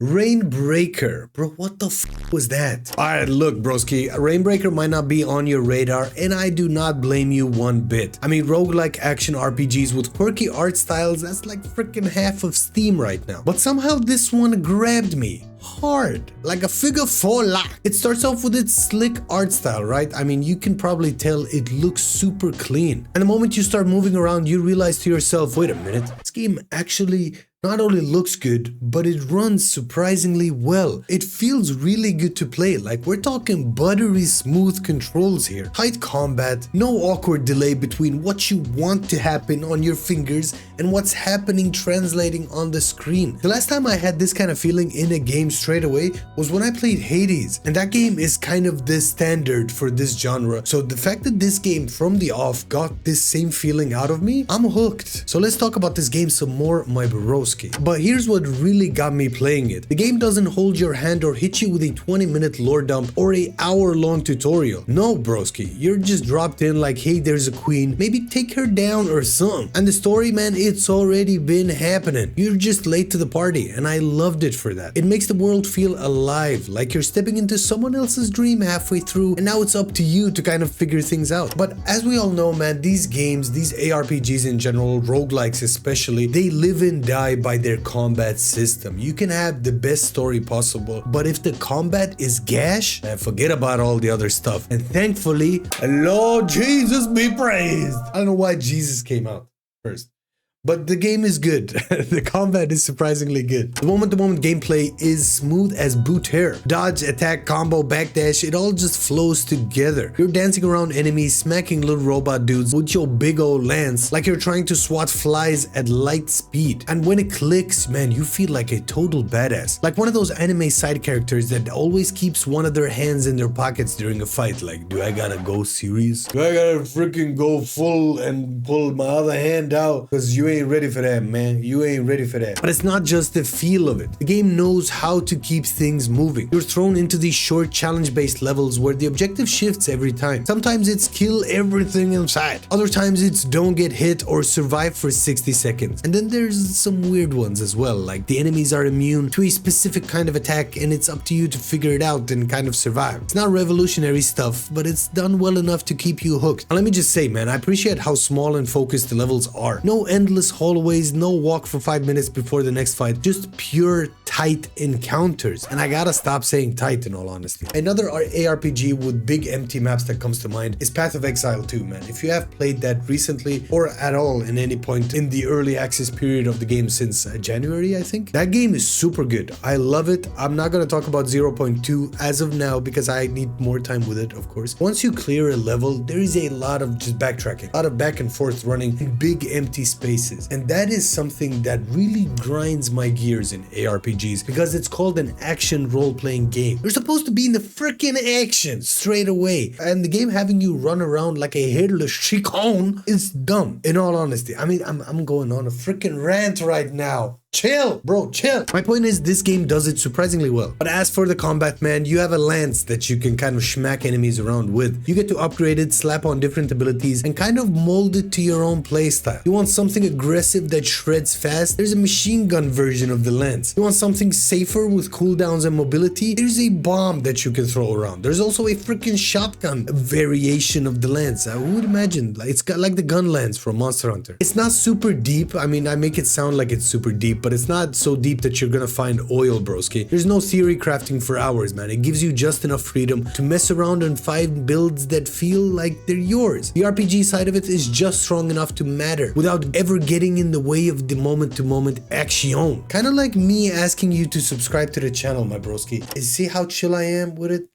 Reignbreaker. Bro, what the f was that? Alright, look, broski. Reignbreaker might not be on your radar, and I do not blame you one bit. I mean, roguelike action RPGs with quirky art styles, that's like freaking half of Steam right now. But somehow this one grabbed me. Hard, like a figure four lock. It starts off with its slick art style, right? I mean, you can probably tell it looks super clean. And the moment you start moving around, you realize to yourself, wait a minute, this game actually not only looks good, but it runs surprisingly well. It feels really good to play, like we're talking buttery smooth controls here. Tight combat, no awkward delay between what you want to happen on your fingers and what's happening translating on the screen. The last time I had this kind of feeling in a game straight away was when I played Hades, and that game is kind of the standard for this genre. So the fact that this game from the off got this same feeling out of me, I'm hooked. So let's talk about this game some more, my bros. But here's what really got me playing it. The game doesn't hold your hand or hit you with a 20-minute lore dump or a hour-long tutorial. No, broski, you're just dropped in like, hey, there's a queen, maybe take her down or something. And the story, man, it's already been happening. You're just late to the party, and I loved it for that. It makes the world feel alive, like you're stepping into someone else's dream halfway through, and now it's up to you to kind of figure things out. But as we all know, man, these games, these ARPGs in general, roguelikes especially, they live and die by their combat system. You can have the best story possible, but if the combat is gash, forget about all the other stuff. And thankfully, Lord Jesus be praised. I don't know why Jesus came out first, but the game is good. The combat is surprisingly good. The moment-to-moment gameplay is smooth as boot hair. Dodge, attack, combo, backdash, it all just flows together. You're dancing around enemies, smacking little robot dudes with your big old lance like you're trying to swat flies at light speed. And when it clicks, man, you feel like a total badass. Like one of those anime side characters that always keeps one of their hands in their pockets during a fight. Like, do I gotta go serious? Do I gotta freaking go full and pull my other hand out? Because you ain't ready for that, man. You ain't ready for that. But it's not just the feel of it. The game knows how to keep things moving. You're thrown into these short challenge-based levels where the objective shifts every time. Sometimes it's kill everything inside. Other times it's don't get hit or survive for 60 seconds. And then there's some weird ones as well, like the enemies are immune to a specific kind of attack and it's up to you to figure it out and kind of survive. It's not revolutionary stuff, but it's done well enough to keep you hooked. And let me just say, man, I appreciate how small and focused the levels are. No endless hallways, no walk for 5 minutes before the next fight, just pure tight encounters. And I gotta stop saying tight in all honesty. Another ARPG with big empty maps that comes to mind is Path of Exile 2, man. If you have played that recently or at all in any point in the early access period of the game since January, I think, that game is super good. I love it. I'm not gonna talk about 0.2 as of now because I need more time with it, of course. Once you clear a level, there is a lot of just backtracking, a lot of back and forth running in big empty spaces. And that is something that really grinds my gears in ARPGs because it's called an action role-playing game. You're supposed to be in the freaking action straight away. And the game having you run around like a headless chicken is dumb, in all honesty. I mean, I'm going on a freaking rant right now. Chill, bro, chill. My point is, this game does it surprisingly well. But as for the combat, man, you have a lance that you can kind of smack enemies around with. You get to upgrade it, slap on different abilities, and kind of mold it to your own playstyle. You want something aggressive that shreds fast? There's a machine gun version of the lance. You want something safer with cooldowns and mobility? There's a bomb that you can throw around. There's also a freaking shotgun variation of the lance. I would imagine it's got like the gun lance from Monster Hunter. It's not super deep. I mean, I make it sound like it's super deep, but it's not so deep that you're gonna find oil, broski. There's no theory crafting for hours, man. It gives you just enough freedom to mess around and find builds that feel like they're yours. The RPG side of it is just strong enough to matter without ever getting in the way of the moment-to-moment action. Kind of like me asking you to subscribe to the channel, my broski. See how chill I am with it?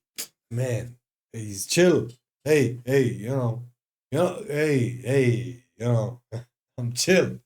Man, he's chill. Hey, I'm chill.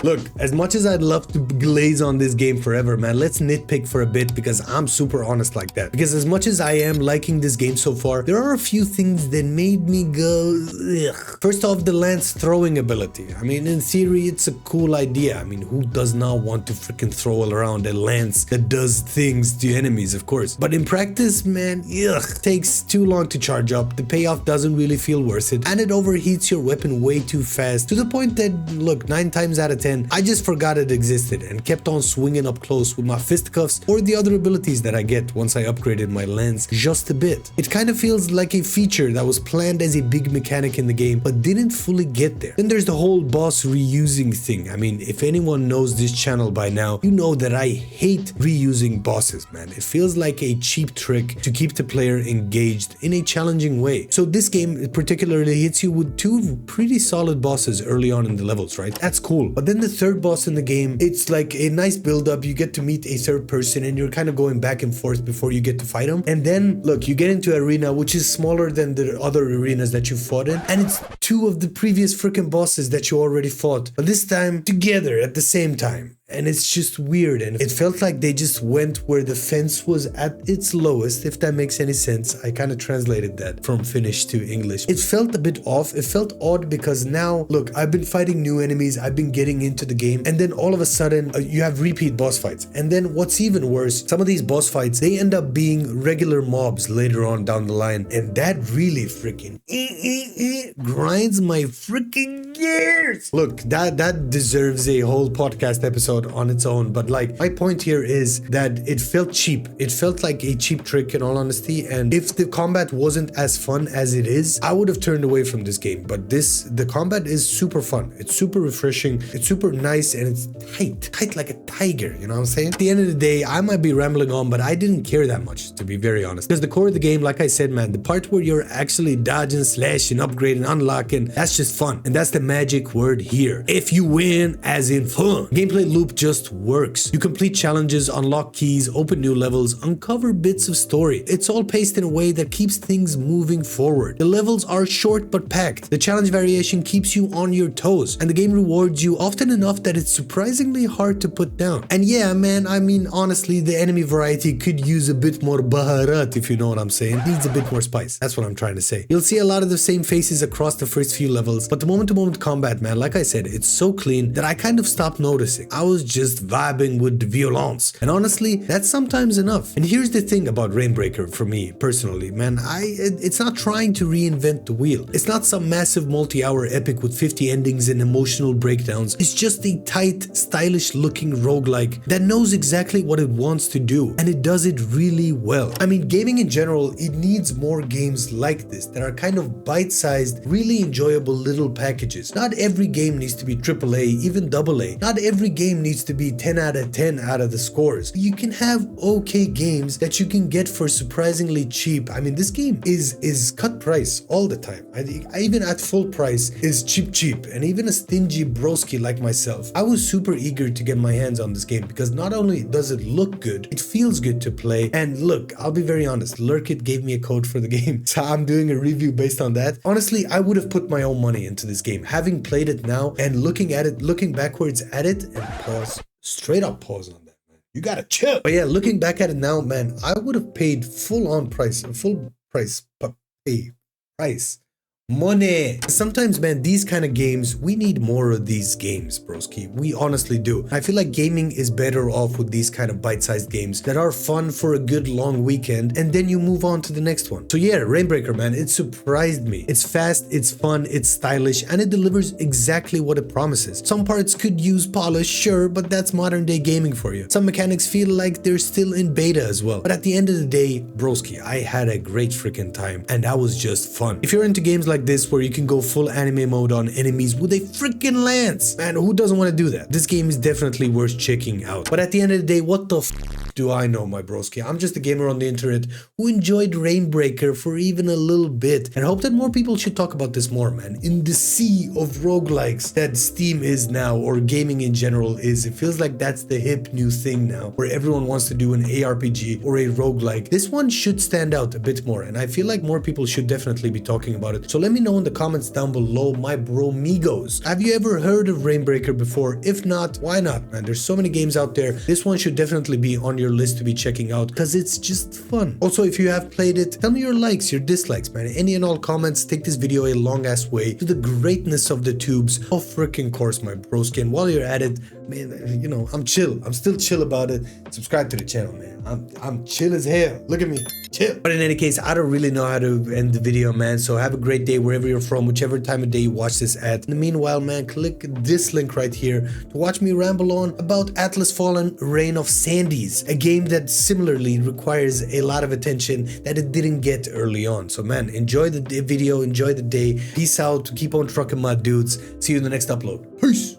Look, as much as I'd love to glaze on this game forever, man, let's nitpick for a bit because I'm super honest like that. Because as much as I am liking this game so far, there are a few things that made me go, ugh. First off, the lance throwing ability. I mean, in theory, it's a cool idea. I mean, who does not want to freaking throw around a lance that does things to enemies, of course. But in practice, man, ugh, takes too long to charge up. The payoff doesn't really feel worth it. And it overheats your weapon way too fast to the point that, look, 9 times out of 10, 10, I just forgot it existed and kept on swinging up close with my fisticuffs or the other abilities that I get once I upgraded my lens just a bit. It kind of feels like a feature that was planned as a big mechanic in the game but didn't fully get there. Then there's the whole boss reusing thing. I mean, if anyone knows this channel by now, you know that I hate reusing bosses, man. It feels like a cheap trick to keep the player engaged in a challenging way. So this game particularly hits you with two pretty solid bosses early on in the levels, right? That's cool. But then the third boss in the game, it's like a nice build up. You get to meet a third person and you're kind of going back and forth before you get to fight him. And then look, you get into an arena which is smaller than the other arenas that you fought in, and it's two of the previous freaking bosses that you already fought, but this time together at the same time. And it's just weird, and it felt like they just went where the fence was at its lowest, if that makes any sense. I kind of translated that from Finnish to English. It felt a bit off. It felt odd because now, look, I've been fighting new enemies, I've been getting into the game, and then all of a sudden you have repeat boss fights. And then what's even worse, some of these boss fights, they end up being regular mobs later on down the line, and that really freaking grinds my freaking gears. Look, that deserves a whole podcast episode on its own, but like, my point here is that it felt cheap. It felt like a cheap trick in all honesty, and if the combat wasn't as fun as it is, I would have turned away from this game. But the combat is super fun. It's super refreshing, it's super nice, and it's tight like a tiger, you know what I'm saying? At the end of the day, I might be rambling on, but I didn't care that much, to be very honest, because the core of the game, like I said, man, the part where you're actually dodging, slashing, upgrading, unlocking, that's just fun, and that's the magic word here. If you win, as in fun. Gameplay loop just works. You complete challenges, unlock keys, open new levels, uncover bits of story. It's all paced in a way that keeps things moving forward. The levels are short but packed. The challenge variation keeps you on your toes, and the game rewards you often enough that it's surprisingly hard to put down. And yeah, man, I mean, honestly, the enemy variety could use a bit more baharat, if you know what I'm saying. It needs a bit more spice. That's what I'm trying to say. You'll see a lot of the same faces across the first few levels, but the moment-to-moment combat, man, like I said, it's so clean that I kind of stopped noticing. I was just vibing with the violence, and honestly, that's sometimes enough. And here's the thing about Reignbreaker for me personally, man, it's not trying to reinvent the wheel. It's not some massive multi-hour epic with 50 endings and emotional breakdowns. It's just a tight, stylish looking roguelike that knows exactly what it wants to do, and it does it really well. I mean, gaming in general, it needs more games like this that are kind of bite-sized, really enjoyable little packages. Not every game needs to be AAA, even AA. Not every game needs to be 10 out of 10 out of the scores. You can have okay games that you can get for surprisingly cheap. I mean, this game is cut price all the time. I even at full price is cheap, and even a stingy broski like myself, I was super eager to get my hands on this game because not only does it look good, it feels good to play. And look, I'll be very honest, Lurkit gave me a code for the game, so I'm doing a review based on that. Honestly, I would have put my own money into this game. Having played it now and looking at it, looking backwards at it, and pause, straight up pause on that, man. You gotta chill. But yeah, looking back at it now, man, I would have paid full price money. Sometimes, man, these kind of games, we need more of these games, broski. We honestly do. I feel like gaming is better off with these kind of bite-sized games that are fun for a good long weekend, and then you move on to the next one. So yeah, Reignbreaker, man, it surprised me. It's fast, it's fun, it's stylish, and it delivers exactly what it promises. Some parts could use polish, sure, but that's modern day gaming for you. Some mechanics feel like they're still in beta as well. But at the end of the day, broski, I had a great freaking time, and that was just fun. If you're into games like this where you can go full anime mode on enemies with a freaking lance, man, who doesn't want to do that? This game is definitely worth checking out. But at the end of the day, what the f do I know, my broski? I'm just a gamer on the internet who enjoyed Reignbreaker for even a little bit and hope that more people should talk about this more, man. In the sea of roguelikes that Steam is now, or gaming in general is, it feels like that's the hip new thing now, where everyone wants to do an ARPG or a roguelike. This one should stand out a bit more, and I feel like more people should definitely be talking about it. So let me know in the comments down below, my bromigos. Have you ever heard of Reignbreaker before? If not, why not, man? There's so many games out there. This one should definitely be on your list to be checking out because it's just fun. Also, if you have played it, tell me your likes, your dislikes, man. Any and all comments take this video a long ass way to the greatness of the tubes. Of freaking course, my broski. And while you're at it, man, you know, I'm chill. I'm still chill about it. Subscribe to the channel, man. I'm chill as hell. Look at me, chill. But in any case, I don't really know how to end the video, man. So have a great day wherever you're from, whichever time of day you watch this at. In the meanwhile, man, click this link right here to watch me ramble on about Atlas Fallen Reign of Sandies, a game that similarly requires a lot of attention that it didn't get early on. So man, enjoy the video, enjoy the day. Peace out, keep on trucking my dudes. See you in the next upload. Peace.